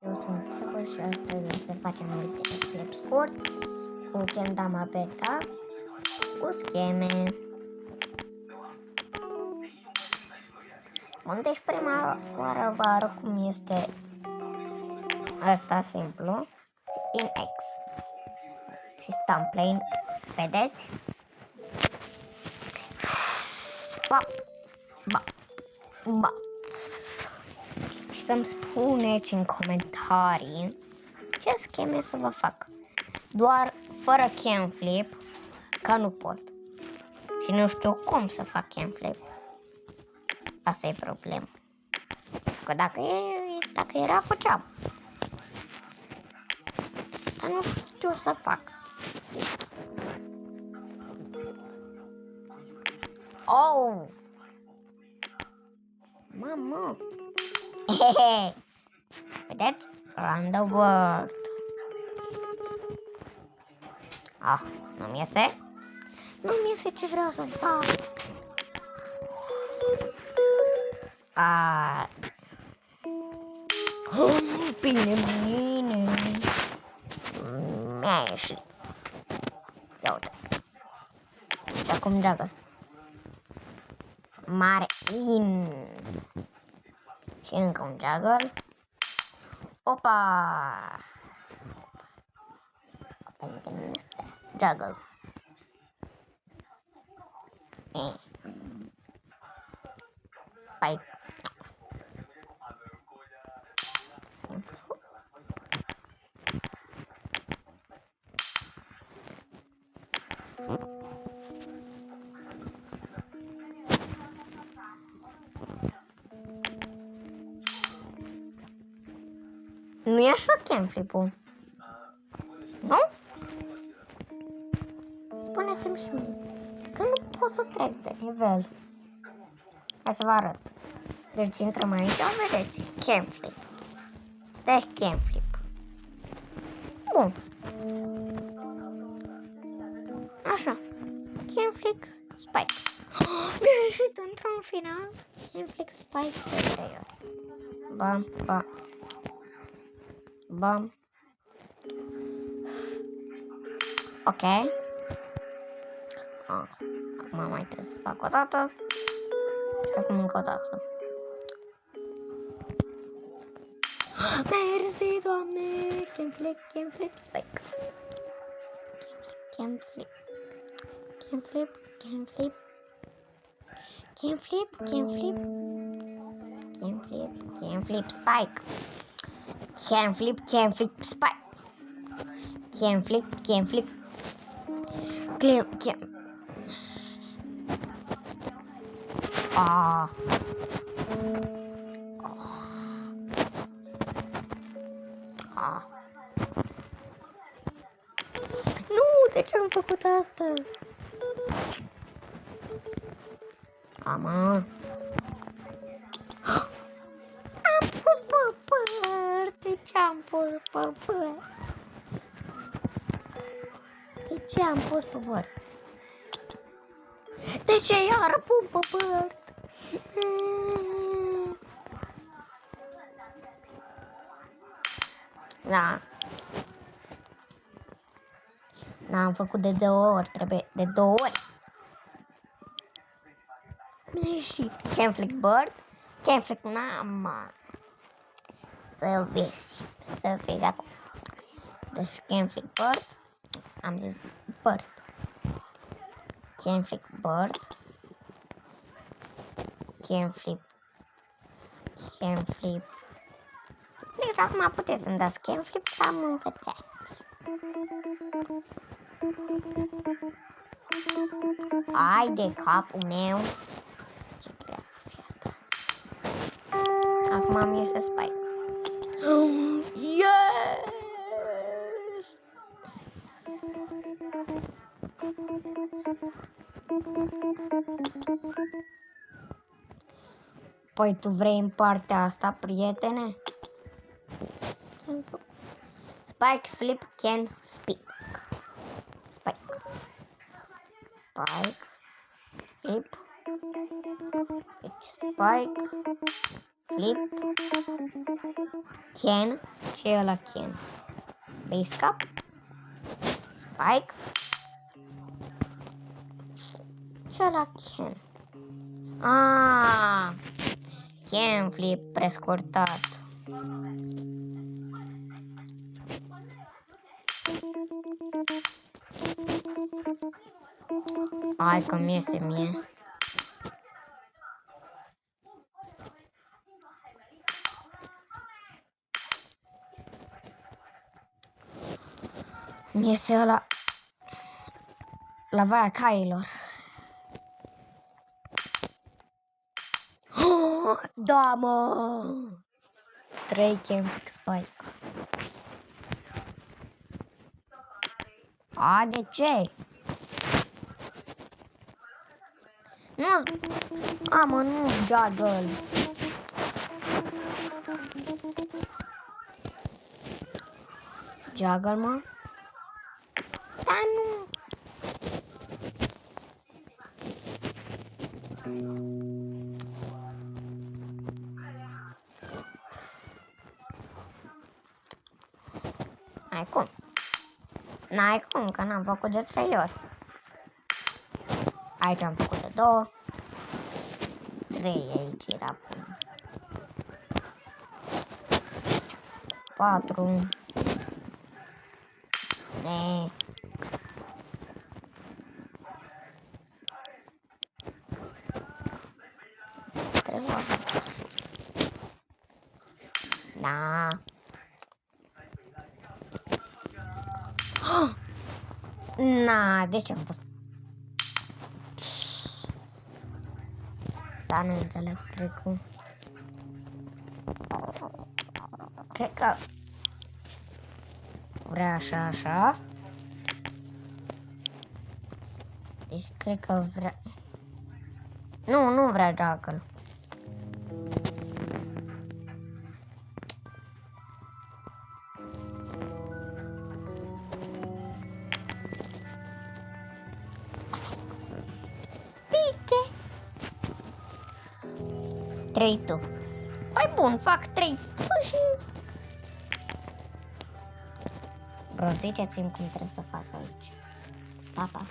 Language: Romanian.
Eu sunt Pepper și astăzi să facem un clip scurt cu Kendama Beta cu scheme. Bun, deci prima oară vă arăt cum este asta simplu in X și stăm plain, vedeți? Ba, ba, ba. Și să-mi spuneți în comentarii ce scheme să vă fac. Doar fără cam flip, că nu pot. Și nu știu cum să fac cam flip. Asta e problema. Că dacă era, făceam. Dar nu știu să fac. Oh! Mamă! Hehe! Vedeți? Run the world. Ah, nu-mi iese? Nu-mi iese ce vreau să fac. Ah. Bine, bine. Mi-a ieșit. Ia uite. Și acum dragă. Mare in. Și încă un juggle. Opa! Pentru că nu este juggle. Spike. Simplu. Nu e așa cam flip-ul? Nu? Spuneți-mi și mie că nu pot să trec de nivel. Hai să vă arăt. Deci intrăm aici, vedeți, cam flip. Deci cam flip. Bun. Așa. Cam flip, spike. Mi-a ieșit într-un final. Cam flip, spike de 3 ori. Bam, bam. Bam. Ok. Acum mai trebuie să fac o dată. Și acum încă o dată. Mersi, Doamne! Cam flip, spike. Cam flip. Cam flip, cam flip. Cam flip, cam flip. Cam flip, cam flip, spike. Cam flip, cam flip, spike. Cam flip, cam flip. Cam. Ah. Ah. Nu, de ce am făcut asta? Ama. Am pus pe păr. De ce am pus pe păr? De ce am pus pe păr? De ce iară pun pe păr? Da. N-am făcut de 2 ori, trebuie de 2 ori. Mi-a ieșit. Cam flip bird. Cam flip n-am. Să vezi. Să vezi acum. Deci cam flip bird. Am zis bird. Cam flip bird. Cam flip. Cam flip. Deci acum puteți să-mi dați cam flip, că am învățat. Ai de capul meu. Ce grea fi asta. Acum am iese spike. Yes! Păi tu vrei în partea asta, prietene? Spike, flip, can speak. Spike. Spike. Flip. Spike. Flip. Ken. Ce e ăla Ken? Base cap. Spike. Și ăla Ken. Ken Flip prescurtat. Hai că mi iese mie. Mi iese ăla la vaia cailor. Da, mă! 3 Camp Spike. De ce? Nu, mă, nu, Juggle. Juggle, mă? Da, nu. N-ai cum. N-ai cum, că n-am făcut de 3 ori. Aici am făcut de 2. 3 aici era bun. 4. Trebuie să fac. Da. De ce am fost? Da, nu înțeleg trecul. Cred că vrea așa. Deci cred că vrea... Nu vrea Juggle. Piche. 3 tu. Păi bun, fac 3 și... Bro, ziceți-mi cum trebuie să fac aici. Pa, pa.